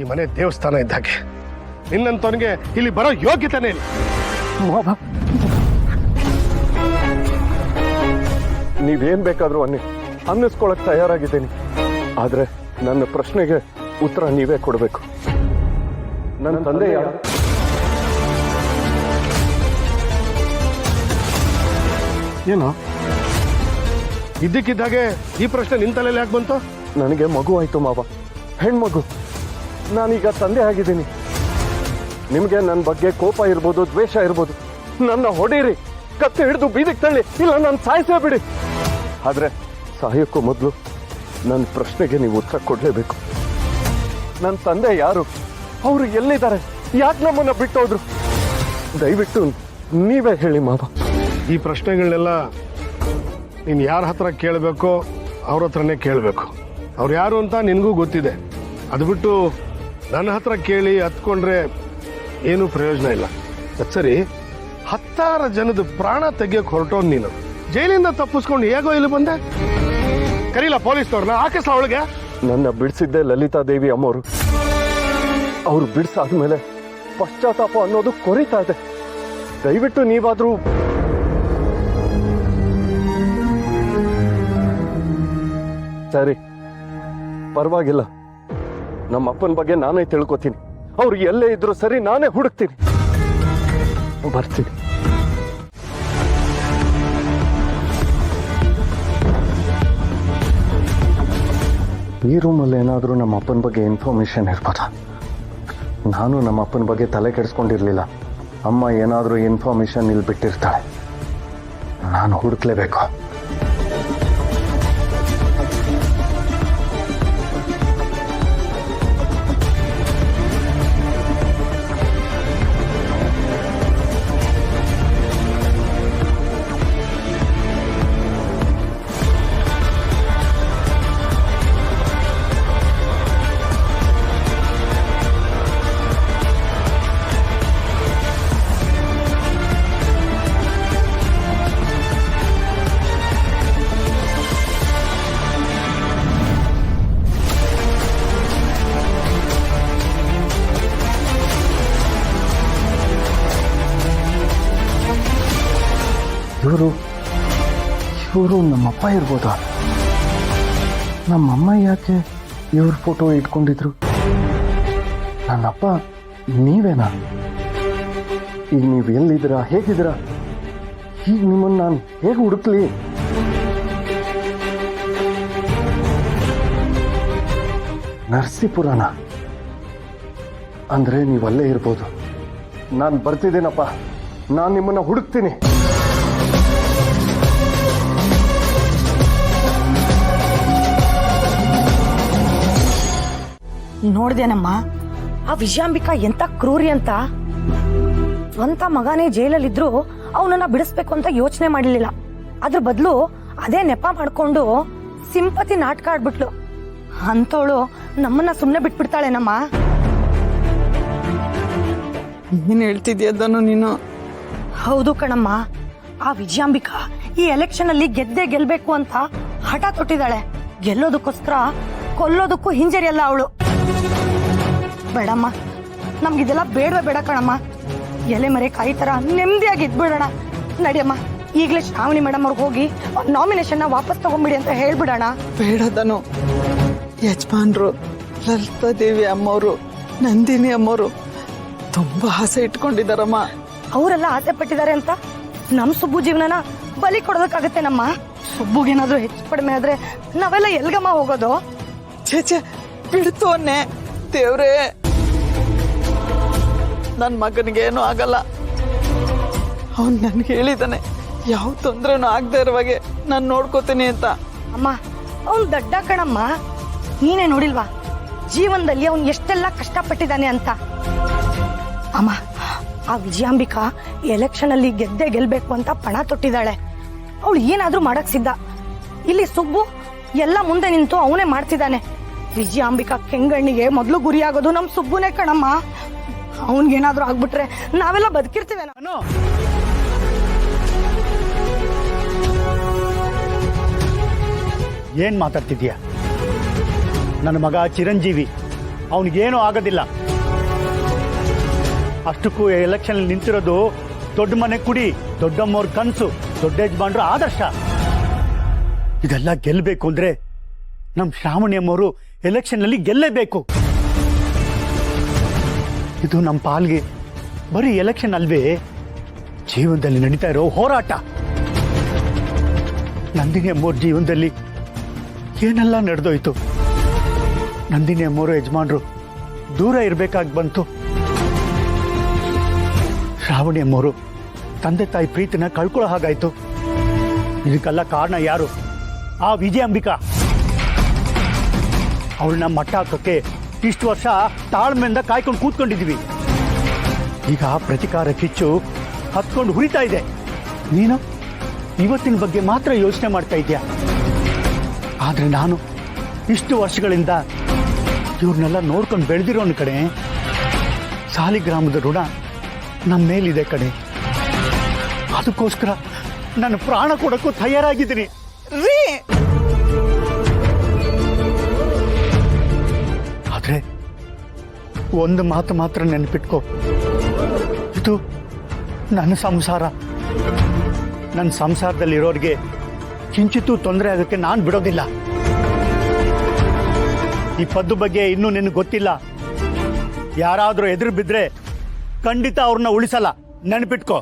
ಈ ಮನೆ ದೇವಸ್ಥಾನ ಇದ್ದಾಗೆ. ನಿನ್ನಂತವನಿಗೆ ಇಲ್ಲಿ ಬರೋ ಯೋಗ್ಯತೆನೇ ಇಲ್ಲ. ನೀವೇನ್ ಬೇಕಾದ್ರೂ ಅನ್ನಿಸ್ಕೊಳಕ್ ತಯಾರಾಗಿದ್ದೀನಿ. ಆದ್ರೆ ನನ್ನ ಪ್ರಶ್ನೆಗೆ ಉತ್ತರ ನೀವೇ ಕೊಡಬೇಕು. ನನ್ನ ತಂದೆ ಯಾರು? ಏನು ಇದ್ದಕ್ಕಿದ್ದಾಗೆ ಈ ಪ್ರಶ್ನೆ ನಿನ್ ತಲೆಯಲ್ಲಿ ಯಾಕೆ ಬಂತು? ನನಗೆ ಮಗು ಆಯ್ತು ಮಾವ, ಹೆಣ್ಮಗು. ನಾನೀಗ ತಂದೆ ಆಗಿದ್ದೀನಿ. ನಿಮ್ಗೆ ನನ್ನ ಬಗ್ಗೆ ಕೋಪ ಇರ್ಬೋದು, ದ್ವೇಷ ಇರ್ಬೋದು. ನನ್ನ ಹೊಡೀರಿ, ಕತ್ತೆ ಹಿಡಿದು ಬೀದಿಗೆ ತಳ್ಳಿ, ಇಲ್ಲ ನಾನು ಸಾಯಿಸೇ ಬಿಡಿ. ಆದ್ರೆ ಸಾಯೋಕ್ಕೂ ಮೊದಲು ನನ್ನ ಪ್ರಶ್ನೆಗೆ ನೀವು ಉತ್ತರ ಕೊಡಲೇಬೇಕು. ನನ್ನ ತಂದೆ ಯಾರು? ಅವರು ಎಲ್ಲಿದ್ದಾರೆ? ಯಾಕೆ ನಮ್ಮನ್ನ ಬಿಟ್ಟೋದ್ರು? ದಯವಿಟ್ಟು ನೀವೇ ಹೇಳಿ ಮಾವ. ಈ ಪ್ರಶ್ನೆಗಳನ್ನೆಲ್ಲ ನೀನು ಯಾರ ಹತ್ರ ಕೇಳಬೇಕೋ ಅವ್ರ ಹತ್ರನೇ ಕೇಳಬೇಕು. ಅವ್ರು ಯಾರು ಅಂತ ನಿನಗೂ ಗೊತ್ತಿದೆ. ಅದು ಬಿಟ್ಟು ನನ್ನ ಹತ್ರ ಕೇಳಿ ಹತ್ಕೊಂಡ್ರೆ ಏನೂ ಪ್ರಯೋಜನ ಇಲ್ಲ. ಸರಿ, 10 ಜನದ ಪ್ರಾಣ ತೆಗಿಯೋಕೆ ಹೊರಟೋನ್ ನೀನು. ಜೈಲಿಂದ ತಪ್ಪಿಸ್ಕೊಂಡು ಹೇಗೋ ಇಲ್ಲಿ ಬಂದೆ? ಕರೀಲ ಪೊಲೀಸ್ನವ್ರನ್ನ, ಹಾಕಿಸ್ಲ ಅವಳಿಗೆ. ನನ್ನ ಬಿಡಿಸಿದ್ದೆ ಲಲಿತಾ ದೇವಿ ಅಮ್ಮವರು. ಅವ್ರು ಬಿಡಿಸಾದ್ಮೇಲೆ ಪಶ್ಚಾತ್ತಾಪ ಅನ್ನೋದು ಕೊರಿತಾ ಇದೆ. ದಯವಿಟ್ಟು ನೀವಾದ್ರೂ ಸರಿ, ಪರವಾಗಿಲ್ಲ. ನಮ್ಮ ಅಪ್ಪನ ಬಗ್ಗೆ ನಾನೇ ತಿಳ್ಕೊತೀನಿ. ಅವ್ರು ಎಲ್ಲೇ ಇದ್ರು ಸರಿ, ನಾನೇ ಹುಡುಕ್ತೀನಿ, ಬರ್ತೀನಿ. ಈ ರೂಮಲ್ಲಿ ಏನಾದರೂ ನಮ್ಮ ಅಪ್ಪನ ಬಗ್ಗೆ ಇನ್ಫಾರ್ಮೇಶನ್ ಇರ್ಬೋದಾ? ನಾನು ನಮ್ಮ ಅಪ್ಪನ ಬಗ್ಗೆ ತಲೆ ಕೆಡಿಸ್ಕೊಂಡಿರ್ಲಿಲ್ಲ. ಅಮ್ಮ ಏನಾದರೂ ಇನ್ಫಾರ್ಮೇಶನ್ ಇಲ್ಲಿ ಬಿಟ್ಟಿರ್ತಾಳೆ. ನಾನು ಹುಡುಕ್ಲೇಬೇಕು. ಇವರು ನಮ್ಮಪ್ಪ ಇರ್ಬೋದಾ? ನಮ್ಮಮ್ಮ ಯಾಕೆ ಇವ್ರ ಫೋಟೋ ಇಟ್ಕೊಂಡಿದ್ರು? ನನ್ನಪ್ಪ ನೀವೇನಾ? ಈಗ ನೀವು ಎಲ್ಲಿದ್ದೀರಾ, ಹೇಗಿದ್ದೀರಾ? ಈಗ ನಿಮ್ಮನ್ನು ನಾನು ಹೇಗೆ ಹುಡುಕ್ಲಿ? ನರಸೀಪುರನ ಅಂದ್ರೆ ನೀವು ಅಲ್ಲೇ ಇರ್ಬೋದು. ನಾನು ಬರ್ತಿದ್ದೀನಪ್ಪ. ನಾನು ನಿಮ್ಮನ್ನ ಹುಡುಕ್ತೀನಿ. ನೋಡ್ದೇನಮ್ಮ, ಆ ವಿಜಯಾಂಬಿಕಾ ಎಂತ ಕ್ರೂರಿ ಅಂತ. ಸ್ವಂತ ಮಗನೇ ಜೈಲಲ್ಲಿದ್ರು ಅವನನ್ನ ಬಿಡಿಸ್ಬೇಕು ಅಂತ ಯೋಚನೆ ಮಾಡಲಿಲ್ಲ. ಅದ್ರ ಬದಲು ಅದೇ ನೆಪ ಮಾಡ್ಕೊಂಡು ಸಿಂಪತಿ ನಾಟಕ ಆಡ್ಬಿಟ್ಲು. ಅಂತವಳು ನಮ್ಮನ್ನ ಸುಮ್ನೆ ಬಿಟ್ಬಿಡ್ತಾಳೇನಮ್ಮ? ಏನ್ ಹೇಳ್ತಿದ್ಯದನ್ನು ನೀನು? ಹೌದು ಕಣಮ್ಮ, ಆ ವಿಜಯಾಂಬಿಕಾ ಈ ಎಲೆಕ್ಷನ್ ಅಲ್ಲಿ ಗೆದ್ದೇ ಗೆಲ್ಬೇಕು ಅಂತ ಹಠ ತೊಟ್ಟಿದ್ದಾಳೆ. ಗೆಲ್ಲೋದಕ್ಕೋಸ್ಕರ ಕೊಲ್ಲೋದಕ್ಕೂ ಹಿಂಜರಿಯಲ್ಲ ಅವಳು. ಬೇಡಮ್ಮ, ನಮ್ಗಿದೆಲ್ಲ ಬೇಡವೇ ಬೇಡ ಕಣಮ್ಮ. ಎಲೆ ಮರೆ ಕಾಯಿ ತರ ನೆಮ್ಮದಿಯಾಗಿ ಇದ್ಬಿಡೋಣ. ನಡಿಯಮ್ಮ, ಈಗಲೇ ಶ್ರಾವಣಿ ಮೇಡಮ್ ಅವ್ರಿಗೆ ಹೋಗಿ ನಾಮಿನೇಷನ್ ವಾಪಸ್ ತಗೊಂಡ್ಬಿಡಿ ಅಂತ ಹೇಳ್ಬಿಡೋಣ. ಬೇಡದನು. ಯಜಮಾನ್ರು, ಲಲಿತಾ ದೇವಿ ಅಮ್ಮವರು, ನಂದಿನಿ ಅಮ್ಮವರು ತುಂಬಾ ಆಸೆ ಇಟ್ಕೊಂಡಿದಾರಮ್ಮ. ಅವರೆಲ್ಲ ಆಸೆ ಪಟ್ಟಿದ್ದಾರೆ ಅಂತ ನಮ್ ಸುಬ್ಬು ಜೀವನನ ಬಲಿ ಕೊಡೋದಕ್ಕಾಗತ್ತೆ ನಮ್ಮ? ಸುಬ್ಬುಗೇನಾದ್ರೂ ಹೆಚ್ಚು ಕಡಿಮೆ ಆದ್ರೆ ನಾವೆಲ್ಲ ಎಲ್ಗಮ್ಮ ಹೋಗೋದು? ಛೇ, ಬಿಡ್ತು ಅನ್ನೆ ದೇವ್ರೇ. ನನ್ ಮಗನಿಗೆ ಏನೂ ಆಗಲ್ಲ. ಅವನ್ ನನ್ಗೆ ಹೇಳಿದಾನೆ, ಯಾವ ತೊಂದ್ರೆನೂ ಆಗದೆ ಇರುವಾಗೆ ನಾನು ನೋಡ್ಕೋತೀನಿ ಅಂತ. ಅಮ್ಮ, ಅವನ್ ದಡ್ಡ ಕಣಮ್ಮ. ನೀನೇ ನೋಡಿಲ್ವಾ ಜೀವನದಲ್ಲಿ ಅವನ್ ಎಷ್ಟೆಲ್ಲ ಕಷ್ಟಪಟ್ಟಿದ್ದಾನೆ ಅಂತ? ಅಮ್ಮ, ಆ ವಿಜಯಾಂಬಿಕಾ ಎಲೆಕ್ಷನ್ ಅಲ್ಲಿ ಗೆದ್ದೇ ಗೆಲ್ಬೇಕು ಅಂತ ಪಣ ತೊಟ್ಟಿದ್ದಾಳೆ. ಅವಳು ಏನಾದ್ರೂ ಮಾಡಕ್ ಸಿದ್ಧ. ಇಲ್ಲಿ ಸುಬ್ಬು ಎಲ್ಲ ಮುಂದೆ ನಿಂತು ಅವನೇ ಮಾಡ್ತಿದ್ದಾನೆ. ವಿಜಯಾಂಬಿಕಾ ಕೆಂಗಣ್ಣಿಗೆ ಮೊದಲು ಗುರಿಯಾಗೋದು ನಮ್ ಸುಬ್ಬುನೇ ಕಣಮ್ಮ. ಅವನ್ಗೇನಾದ್ರೂ ಆಗ್ಬಿಟ್ರೆ ನಾವೆಲ್ಲ ಬದುಕಿರ್ತೀವಿ. ನಾನು ಏನ್ ಮಾತಾಡ್ತಿದ್ಯಾ? ನನ್ನ ಮಗ ಚಿರಂಜೀವಿ ಅವನಿಗೇನೂ ಆಗೋದಿಲ್ಲ. ಅಷ್ಟಕ್ಕೂ ಎಲೆಕ್ಷನ್ ನಿಂತಿರೋದು ದೊಡ್ಡ ಮನೆ ಕುಡಿ, ದೊಡ್ಡಮ್ಮವ್ರ ಕನಸು, ದೊಡ್ಡ ಯಜಮಾನ್ರ ಆದರ್ಶ. ಇದೆಲ್ಲ ಗೆಲ್ಲಬೇಕು ಅಂದ್ರೆ ನಮ್ಮ ಶ್ರಾವಣಿ ಅಮ್ಮವರು ಎಲೆಕ್ಷನ್ನಲ್ಲಿ ಗೆಲ್ಲೇಬೇಕು. ಇದು ನಮ್ಮ ಪಾಲ್ಗೆ ಬರೀ ಎಲೆಕ್ಷನ್ ಅಲ್ವೇ, ಜೀವನದಲ್ಲಿ ನಡೀತಾ ಇರೋ ಹೋರಾಟ. ನಂದಿನಿ ಅಮ್ಮವ್ರ ಜೀವನದಲ್ಲಿ ಏನೆಲ್ಲ ನಡೆದೋಯ್ತು. ನಂದಿನಿ ಅಮ್ಮವರು ಯಜಮಾನ್ರು ದೂರ ಇರಬೇಕಾಗಿ ಬಂತು. ಶ್ರಾವಣಿ ಅಮ್ಮವರು ತಂದೆ ತಾಯಿ ಪ್ರೀತಿನ ಕಳ್ಕೊಳ್ಳೋ ಹಾಗಾಯ್ತು. ಇದಕ್ಕೆಲ್ಲ ಕಾರಣ ಯಾರು? ಆ ವಿಜಯಾಂಬಿಕಾ. ಅವಳನ್ನ ಮಟ್ಟ ಹಾಕೋಕ್ಕೆ ಇಷ್ಟು ವರ್ಷ ತಾಳ್ಮೆಯಿಂದ ಕಾಯ್ಕೊಂಡು ಕೂತ್ಕೊಂಡಿದ್ವಿ. ಈಗ ಪ್ರತಿಕಾರ ಕಿಚ್ಚು ಹತ್ಕೊಂಡು ಹುರಿತಾ ಇದೆ. ನೀನು ಇವತ್ತಿನ ಬಗ್ಗೆ ಮಾತ್ರ ಯೋಚನೆ ಮಾಡ್ತಾ ಇದೆಯಾ. ಆದ್ರೆ ನಾನು ಇಷ್ಟು ವರ್ಷಗಳಿಂದ ಇವ್ರನ್ನೆಲ್ಲ ನೋಡ್ಕೊಂಡು ಬೆಳೆದಿರೋನ್ ಕಡೆ. ಸಾಲಿಗ್ರಾಮದ ಋಣ ನಮ್ಮ ಮೇಲಿದೆ ಕಡೆ. ಅದಕ್ಕೋಸ್ಕರ ನನ್ನ ಪ್ರಾಣ ಕೊಡಕ್ಕೂ ತಯಾರಾಗಿದ್ದೀನಿ. ರೀ, ಆದ್ರೆ ಒಂದು ಮಾತು ಮಾತ್ರ ನೆನಪಿಟ್ಕೋ, ಇದು ನನ್ನ ಸಂಸಾರ. ನನ್ನ ಸಂಸಾರದಲ್ಲಿರೋರಿಗೆ ಕಿಂಚಿತ್ತೂ ತೊಂದರೆ ಆಗೋಕ್ಕೆ ನಾನು ಬಿಡೋದಿಲ್ಲ. ಈ ಪದ್ದು ಬಗ್ಗೆ ಇನ್ನೂ ನಿನಗೆ ಗೊತ್ತಿಲ್ಲ. ಯಾರಾದರೂ ಎದುರು ಬಿದ್ರೆ ಖಂಡಿತ ಅವ್ರನ್ನ ಉಳಿಸಲ್ಲ, ನೆನಪಿಟ್ಕೋ.